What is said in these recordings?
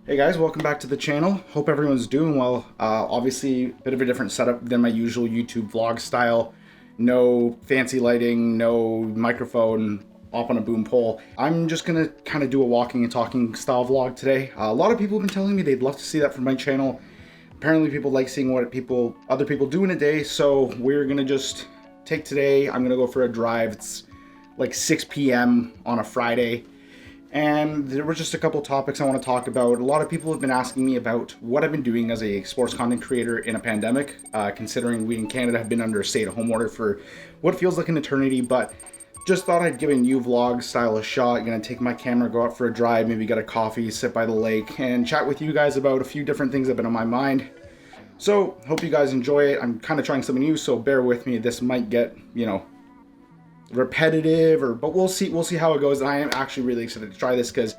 Hey guys, welcome back to the channel. Hope everyone's doing well. Obviously, a bit of a different setup than my usual YouTube vlog style. No fancy lighting, no microphone up on a boom pole. I'm just gonna kind of do a walking and talking style vlog today. A lot of people have been telling me they'd love to see that from my channel. Apparently people like seeing what other people do in a day, so we're gonna just take today. I'm gonna go for a drive. It's like 6 p.m. on a Friday. And there were just a couple topics I want to talk about. A lot of people have been asking me about what I've been doing as a sports content creator in a pandemic, considering we in Canada have been under a stay-at-home order for what feels like an eternity, but just thought I'd give a new vlog style a shot. Gonna take my camera, go out for a drive, maybe get a coffee, sit by the lake, and chat with you guys about a few different things that have been on my mind. So, hope you guys enjoy it. I'm kind of trying something new, so bear with me. This might get, repetitive, but we'll see how it goes. I am actually really excited to try this because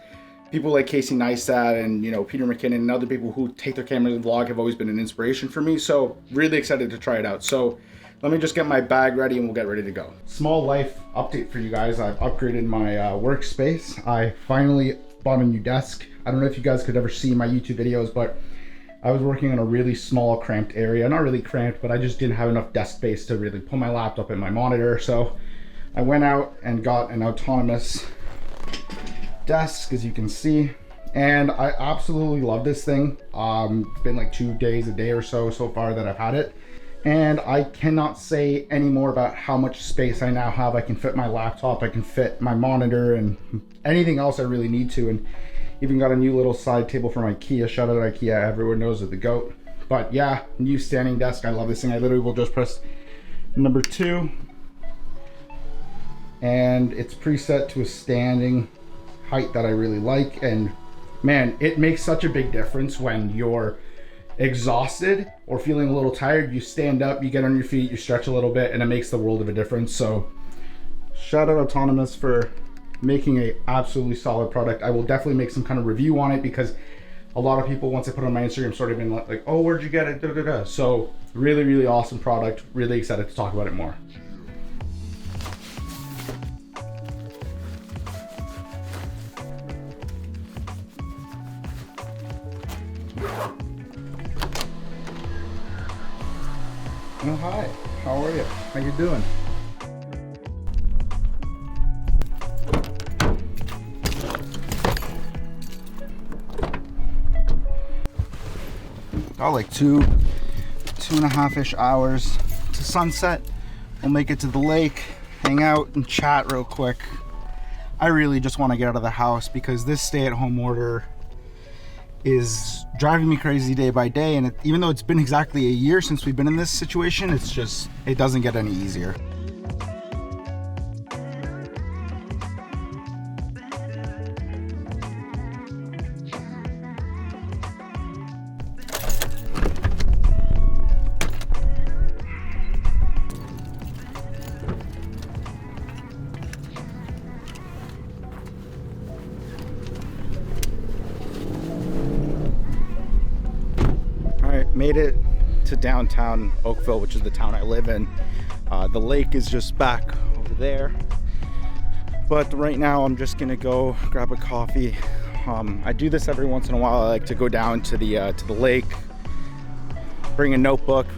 people like Casey Neistat and Peter McKinnon and other people who take their cameras and vlog have always been an inspiration for me, so really excited to try it out. So let me just get my bag ready and we'll get ready to go. Small life update for you guys. I've upgraded my workspace. I finally bought a new desk. I don't know if you guys could ever see my YouTube videos, but I was working in a really small cramped area. Not really cramped, but I just didn't have enough desk space to really put my laptop and my monitor, so I went out and got an autonomous desk, as you can see, and I absolutely love this thing. It's been like 2 days, a day or so far that I've had it, and I cannot say any more about how much space I now have. I can fit my laptop, I can fit my monitor, and anything else I really need to, and even got a new little side table from IKEA. Shout out IKEA, everyone knows of the GOAT. But yeah, new standing desk. I love this thing. I literally will just press number 2. And it's preset to a standing height that I really like, and man, it makes such a big difference when you're exhausted or feeling a little tired. You stand up, you get on your feet, you stretch a little bit, and it makes the world of a difference. So shout out Autonomous for making a absolutely solid product. I will definitely make some kind of review on it because a lot of people, once I put it on my Instagram, sort of been like, oh, where'd you get it? So really awesome product. Really excited to talk about it more. Oh, hi, how are you? How you doing? Got like 2.5-ish hours to sunset. We'll make it to the lake, hang out and chat real quick. I really just want to get out of the house because this stay-at-home order is driving me crazy day by day, and even though it's been exactly a year since we've been in this situation, it doesn't get any easier. Made it to downtown Oakville, which is the town I live in. The lake is just back over there, but right now I'm just gonna go grab a coffee. I do this every once in a while. I like to go down to the lake, bring a notebook,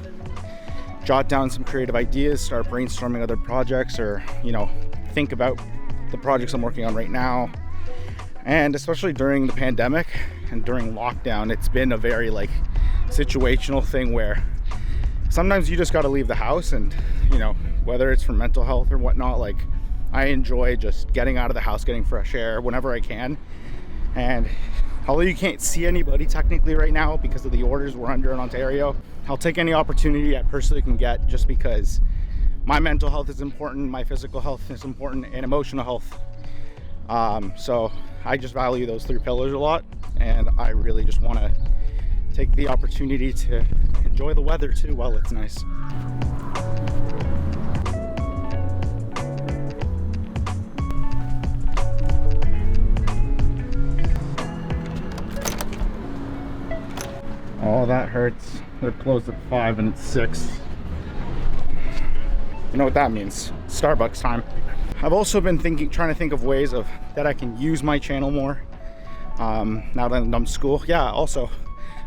jot down some creative ideas, start brainstorming other projects, or think about the projects I'm working on right now. And especially during the pandemic and during lockdown, it's been a very situational thing where sometimes you just got to leave the house, and whether it's for mental health or whatnot, I enjoy just getting out of the house, getting fresh air whenever I can. And although you can't see anybody technically right now because of the orders we're under in Ontario, I'll take any opportunity I personally can get, just because my mental health is important, my physical health is important, and emotional health. So I just value those 3 pillars a lot, and I really just want to take the opportunity to enjoy the weather too while it's nice. Oh, that hurts. They're closed at 5 and it's 6. You know what that means? Starbucks time. I've also been trying to think of ways that I can use my channel more. now that I'm done school. Yeah, also,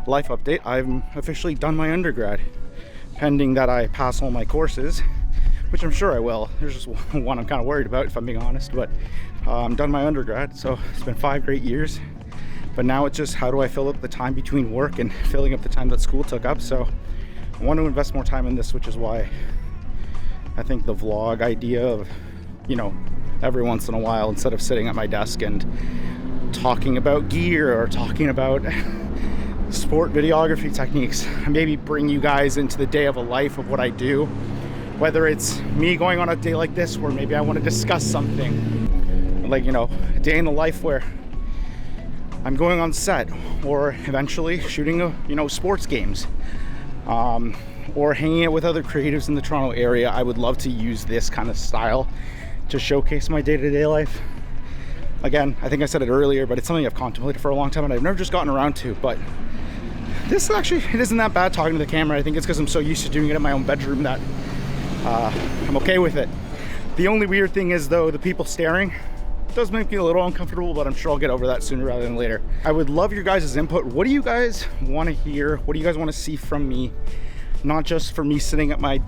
life update, I'm officially done my undergrad, pending that I pass all my courses, which I'm sure I will. There's just one I'm kind of worried about, if I'm being honest, but I'm done my undergrad, so it's been 5 great years. But now it's just, how do I fill up the time between work and filling up the time that school took up? So I want to invest more time in this, which is why I think the vlog idea of, you know, every once in a while, instead of sitting at my desk and talking about gear or talking about sport videography techniques, maybe bring you guys into the day of a life of what I do, whether it's me going on a day like this where maybe I want to discuss something, like, you know, a day in the life where I'm going on set, or eventually shooting sports games, or hanging out with other creatives in the Toronto area. I would love to use this kind of style to showcase my day-to-day life. Again, I think I said it earlier, but it's something I've contemplated for a long time and I've never just gotten around to. But this actually, it isn't that bad talking to the camera. I think it's because I'm so used to doing it in my own bedroom that I'm okay with it. The only weird thing is, though, the people staring does make me a little uncomfortable, but I'm sure I'll get over that sooner rather than later. I would love your guys' input. What do you guys want to hear? What do you guys want to see from me? Not just for me sitting at my,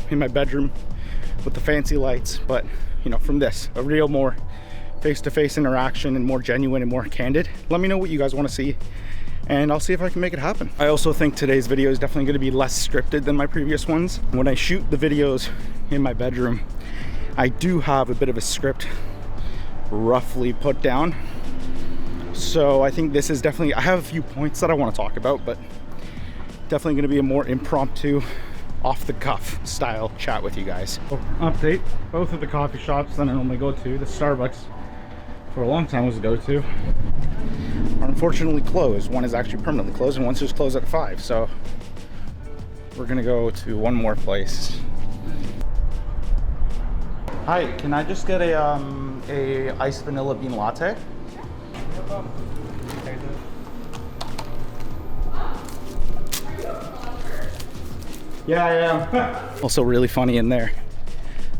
in my bedroom with the fancy lights, but, from this, a real more face-to-face interaction and more genuine and more candid. Let me know what you guys want to see, and I'll see if I can make it happen. I also think today's video is definitely going to be less scripted than my previous ones. When I shoot the videos in my bedroom, I do have a bit of a script roughly put down. So I think this is definitely, I have a few points that I want to talk about, but definitely going to be a more impromptu, off the cuff style chat with you guys. Update, both of the coffee shops that I normally go to, the Starbucks for a long time was a go-to, are unfortunately closed. One is actually permanently closed and one's just closed at 5. So we're gonna go to one more place. Hi, can I just get a iced vanilla bean latte? No problem. Yeah, I am. Also really funny in there,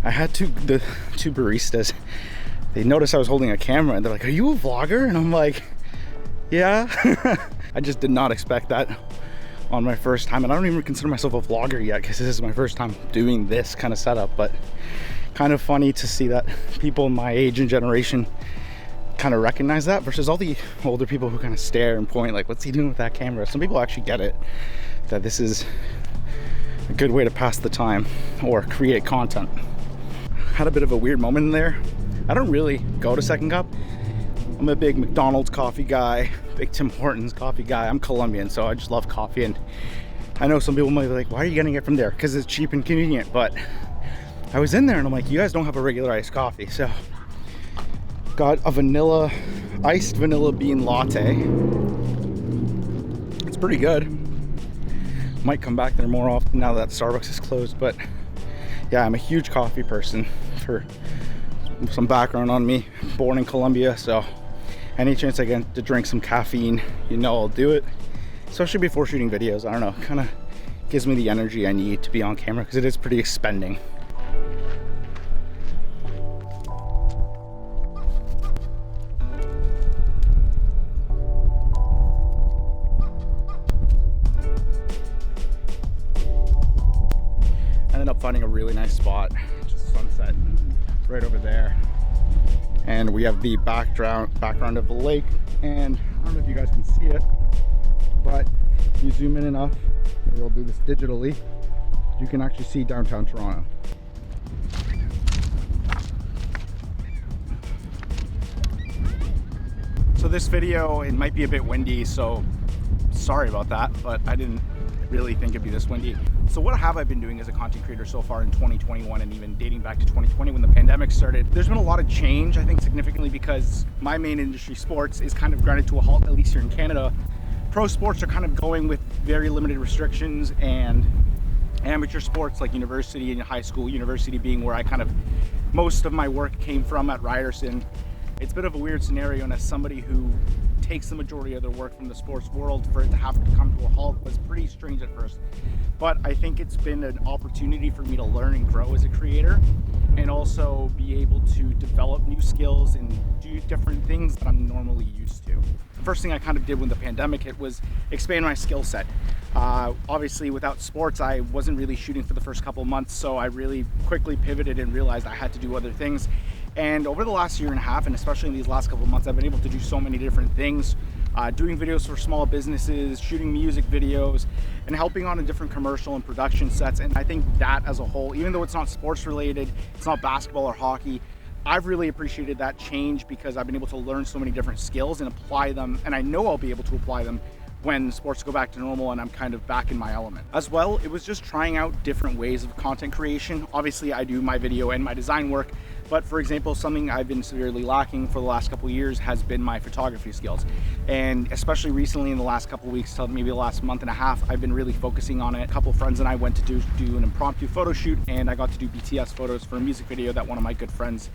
I had the two baristas, they noticed I was holding a camera and they're like, "Are you a vlogger?" And I'm like, "Yeah." I just did not expect that on my first time, and I don't even consider myself a vlogger yet because this is my first time doing this kind of setup, but kind of funny to see that people my age and generation kind of recognize that versus all the older people who kind of stare and point like, "What's he doing with that camera?" Some people actually get it, that this is a good way to pass the time or create content. Had a bit of a weird moment in there. I don't really go to Second Cup. I'm a big McDonald's coffee guy, big Tim Hortons coffee guy. I'm Colombian, so I just love coffee, and I know some people might be like, "Why are you getting it from there?" Because it's cheap and convenient. But I was in there and I'm like, you guys don't have a regular iced coffee, so got a iced vanilla bean latte. It's pretty good. Might come back there more often now that Starbucks is closed. But yeah, I'm a huge coffee person. For some background on me, born in Colombia, so any chance I get to drink some caffeine, I'll do it, especially before shooting videos. I don't know, kind of gives me the energy I need to be on camera because it is pretty expending. Ended up finding a really nice spot, just sunset right over there, and we have the background of the lake, and I don't know if you guys can see it, but if you zoom in enough, maybe I'll do this digitally, you can actually see downtown Toronto. So this video, it might be a bit windy, so sorry about that, but I didn't really think it'd be this windy. So what have I been doing as a content creator so far in 2021 and even dating back to 2020 when the pandemic started? There's been a lot of change, I think, significantly because my main industry, sports, is kind of grounded to a halt, at least here in Canada. Pro sports are kind of going with very limited restrictions, and amateur sports like university and high school, university being where most of my work came from at Ryerson. It's a bit of a weird scenario, and as somebody who takes the majority of their work from the sports world, for it to have to come to a halt was pretty strange at first. But I think it's been an opportunity for me to learn and grow as a creator. and also be able to develop new skills and do different things that I'm normally used to. The first thing I kind of did when the pandemic hit was expand my skill set. Obviously, without sports, I wasn't really shooting for the first couple of months, so I really quickly pivoted and realized I had to do other things. And over the last year and a half, and especially in these last couple of months, I've been able to do so many different things, doing videos for small businesses, shooting music videos, and helping on a different commercial and production sets. And I think that as a whole, even though it's not sports related, it's not basketball or hockey, I've really appreciated that change because I've been able to learn so many different skills and apply them, and I know I'll be able to apply them when sports go back to normal and I'm kind of back in my element. As well, it was just trying out different ways of content creation. Obviously, I do my video and my design work, but for example, something I've been severely lacking for the last couple of years has been my photography skills. And especially recently in the last couple of weeks, till maybe the last month and a half, I've been really focusing on it. A couple of friends and I went to do an impromptu photo shoot, and I got to do BTS photos for a music video that one of my good friends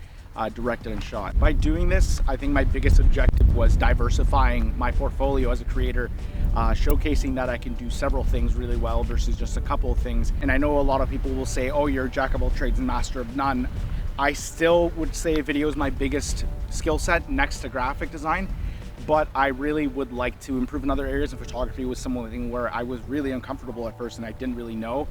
directed and shot. By doing this, I think my biggest objective was diversifying my portfolio as a creator, showcasing that I can do several things really well versus just a couple of things. And I know a lot of people will say, oh, you're a jack of all trades and master of none. I still would say video is my biggest skill set next to graphic design, but I really would like to improve in other areas, and photography was something where I was really uncomfortable at first and I didn't really know.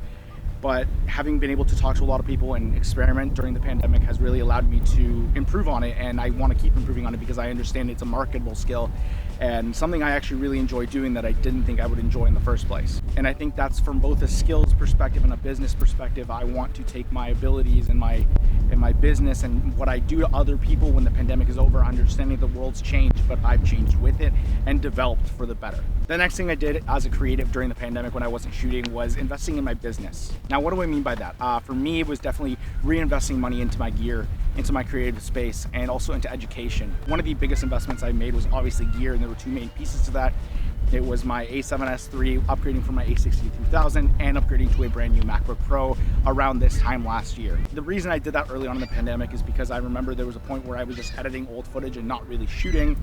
But having been able to talk to a lot of people and experiment during the pandemic has really allowed me to improve on it, and I want to keep improving on it because I understand it's a marketable skill and something I actually really enjoy doing that I didn't think I would enjoy in the first place. And I think that's from both a skills perspective and a business perspective. I want to take my abilities and my business and what I do to other people when the pandemic is over, understanding the world's changed, but I've changed with it and developed for the better. The next thing I did as a creative during the pandemic when I wasn't shooting was investing in my business. Now, what do I mean by that? For me, it was definitely reinvesting money into my gear, into my creative space, and also into education. One of the biggest investments I made was obviously gear, and there were two main pieces to that. It was my A7S III, upgrading from my A60-3000, and upgrading to a brand new MacBook Pro around this time last year. The reason I did that early on in the pandemic is because I remember there was a point where I was just editing old footage and not really shooting.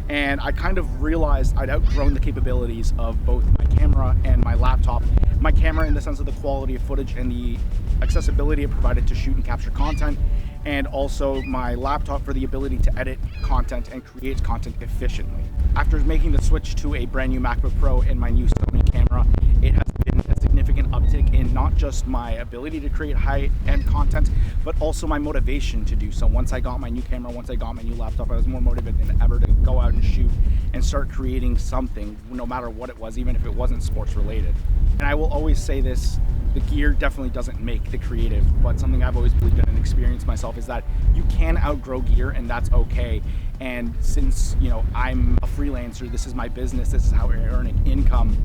And I kind of realized I'd outgrown the capabilities of both my camera and my laptop. My camera in the sense of the quality of footage and the accessibility it provided to shoot and capture content, and also my laptop for the ability to edit content and create content efficiently. After making the switch to a brand new MacBook Pro and my new Sony camera, it has been a significant uptick in not just my ability to create high-end content, but also my motivation to do so. Once I got my new camera, once I got my new laptop, I was more motivated than ever to go out and shoot and start creating something, no matter what it was, even if it wasn't sports related. And I will always say this, the gear definitely doesn't make the creative, but something I've always believed in and experienced myself is that you can outgrow gear, and that's okay. And since, you know, I'm a freelancer, this is my business, this is how I earn income,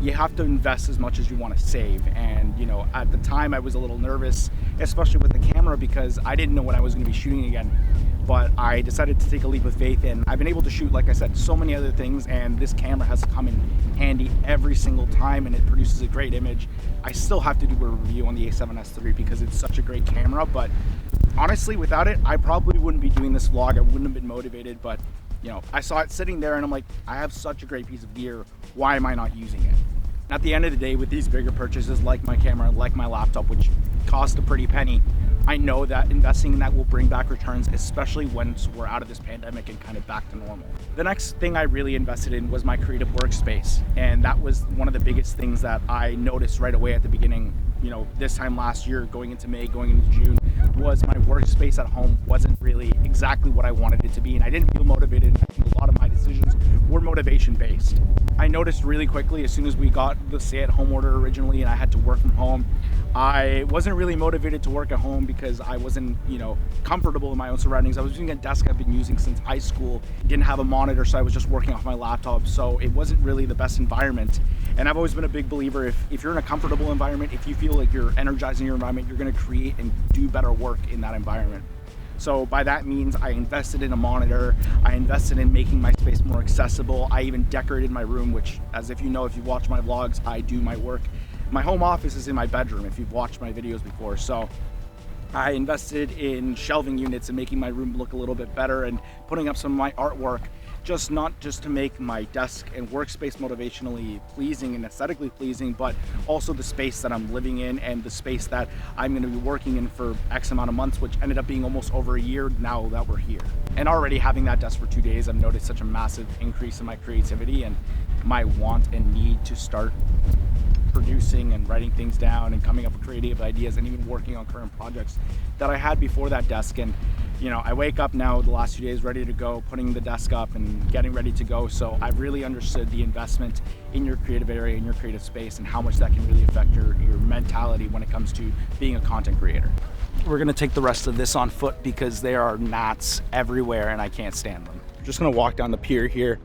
you have to invest as much as you want to save. And, you know, at the time I was a little nervous, especially with the camera, because I didn't know when I was going to be shooting again. But I decided to take a leap of faith, and I've been able to shoot, like I said, so many other things, and this camera has come in handy every single time, and it produces a great image. I still have to do a review on the A7S III because it's such a great camera, but honestly, without it, I probably wouldn't be doing this vlog. I wouldn't have been motivated, but you know, I saw it sitting there and I'm like, I have such a great piece of gear. Why am I not using it? At the end of the day, with these bigger purchases like my camera, like my laptop, which cost a pretty penny, I know that investing in that will bring back returns, especially once we're out of this pandemic and kind of back to normal. The next thing I really invested in was my creative workspace. And that was one of the biggest things that I noticed right away at the beginning, you know, this time last year, going into May, going into June, was my workspace at home wasn't really exactly what I wanted it to be. And I didn't feel motivated. I think a lot of my decisions were motivation based. I noticed really quickly as soon as we got the stay-at-home order originally and I had to work from home, I wasn't really motivated to work at home because I wasn't, you know, comfortable in my own surroundings. I was using a desk I've been using since high school, didn't have a monitor, so I was just working off my laptop, so it wasn't really the best environment. And I've always been a big believer, if you're in a comfortable environment, if you feel like you're energizing your environment, you're going to create and do better work in that environment. So by that means, I invested in a monitor, I invested in making my space more accessible. I even decorated my room, which, as if you know, if you watch my vlogs, I do my work. My home office is in my bedroom, if you've watched my videos before. So I invested in shelving units and making my room look a little bit better and putting up some of my artwork, just not just to make my desk and workspace motivationally pleasing and aesthetically pleasing, but also the space that I'm living in and the space that I'm going to be working in for X amount of months, which ended up being almost over a year now that we're here. And already having that desk for 2 days, I've noticed such a massive increase in my creativity and my want and need to start producing and writing things down and coming up with creative ideas and even working on current projects that I had before that desk. And you know, I wake up now the last few days ready to go, putting the desk up and getting ready to go. So I've really understood the investment in your creative area, in your creative space, and how much that can really affect your mentality when it comes to being a content creator. We're gonna take the rest of this on foot because there are gnats everywhere and I can't stand them. I'm just gonna walk down the pier here,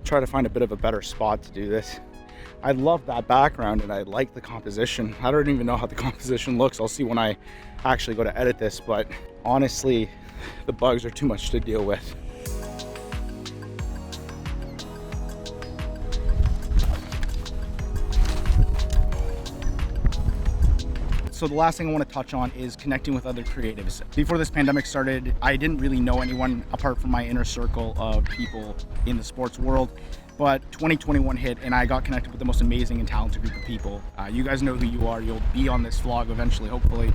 try to find a bit of a better spot to do this. I love that background and I like the composition. I don't even know how the composition looks. I'll see when I actually go to edit this, but honestly, the bugs are too much to deal with. So the last thing I want to touch on is connecting with other creatives. Before this pandemic started, I didn't really know anyone apart from my inner circle of people in the sports world. But 2021 hit and I got connected with the most amazing and talented group of people. You guys know who you are. You'll be on this vlog eventually, hopefully.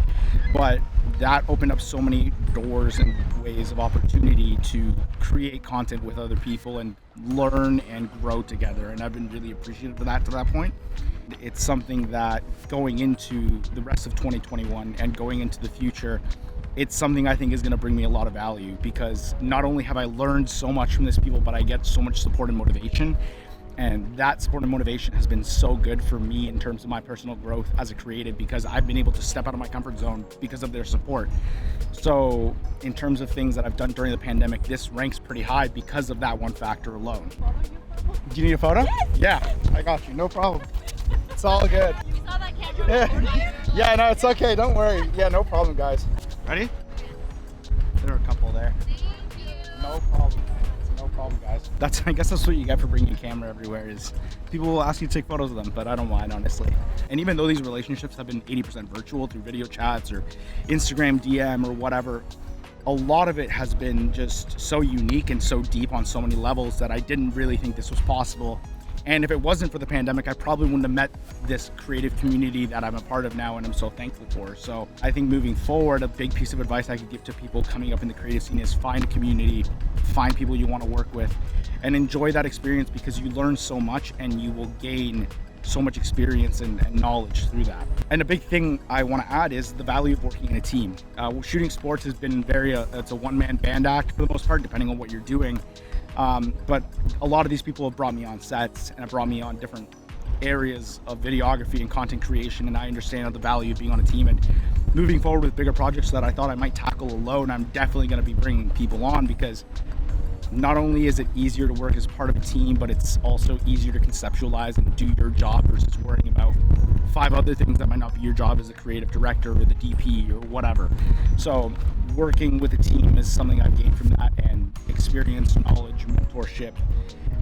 But that opened up so many doors and ways of opportunity to create content with other people and learn and grow together. And I've been really appreciative of that to that point. It's something that going into the rest of 2021 and going into the future, it's something I think is going to bring me a lot of value, because not only have I learned so much from these people, but I get so much support and motivation. And that support and motivation has been so good for me in terms of my personal growth as a creative, because I've been able to step out of my comfort zone because of their support. So in terms of things that I've done during the pandemic, this ranks pretty high because of that one factor alone. Do you need a photo? Yes. Yeah, I got you. No problem. It's all good. You saw that camera? Yeah, no, it's okay. Don't worry. Yeah, no problem, guys. Ready? There are a couple there. Thank you. No problem. No problem, guys. I guess that's what you get for bringing a camera everywhere, is people will ask you to take photos of them, but I don't mind, honestly. And even though these relationships have been 80% virtual through video chats or Instagram DM or whatever, a lot of it has been just so unique and so deep on so many levels that I didn't really think this was possible. And if it wasn't for the pandemic, I probably wouldn't have met this creative community that I'm a part of now and I'm so thankful for. So I think moving forward, a big piece of advice I could give to people coming up in the creative scene is find a community, find people you want to work with, and enjoy that experience, because you learn so much and you will gain so much experience and knowledge through that. And a big thing I want to add is the value of working in a team. Shooting sports has been it's a one-man band act for the most part, depending on what you're doing. But a lot of these people have brought me on sets and have brought me on different areas of videography and content creation, and I understand the value of being on a team. And moving forward with bigger projects that I thought I might tackle alone, I'm definitely going to be bringing people on, because not only is it easier to work as part of a team, but it's also easier to conceptualize and do your job versus worrying about 5 other things that might not be your job as a creative director or the DP or whatever. So working with a team is something I've gained from that, and experience, knowledge, mentorship,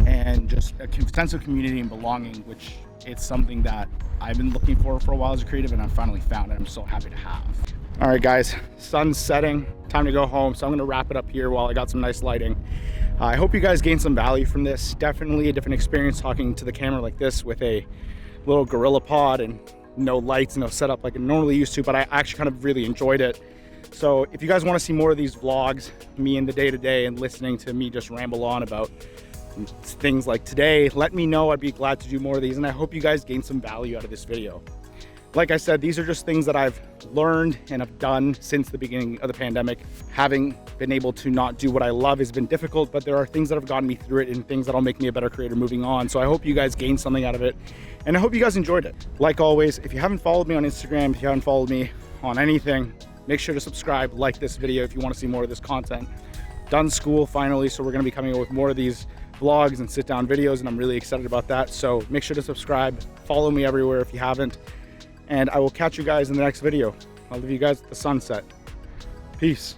and just a sense of community and belonging, which it's something that I've been looking for a while as a creative, and I finally found it. I'm so happy to have. All right, guys, sun's setting, time to go home. So I'm gonna wrap it up here while I got some nice lighting. I hope you guys gained some value from this. Definitely a different experience talking to the camera like this with a little Gorilla Pod and no lights, no setup like I normally used to, but I actually kind of really enjoyed it. So if you guys want to see more of these vlogs, me in the day-to-day and listening to me just ramble on about things like today, let me know. I'd be glad to do more of these, and I hope you guys gain some value out of this video. Like I said, these are just things that I've learned and have done since the beginning of the pandemic. Having been able to not do what I love has been difficult, but there are things that have gotten me through it and things that'll make me a better creator moving on. So I hope you guys gained something out of it, and I hope you guys enjoyed it. Like always, if you haven't followed me on Instagram, if you haven't followed me on anything, make sure to subscribe, like this video if you want to see more of this content. Done school finally, so we're going to be coming up with more of these vlogs and sit down videos, and I'm really excited about that. So make sure to subscribe, follow me everywhere if you haven't, and I will catch you guys in the next video. I'll leave you guys at the sunset. Peace.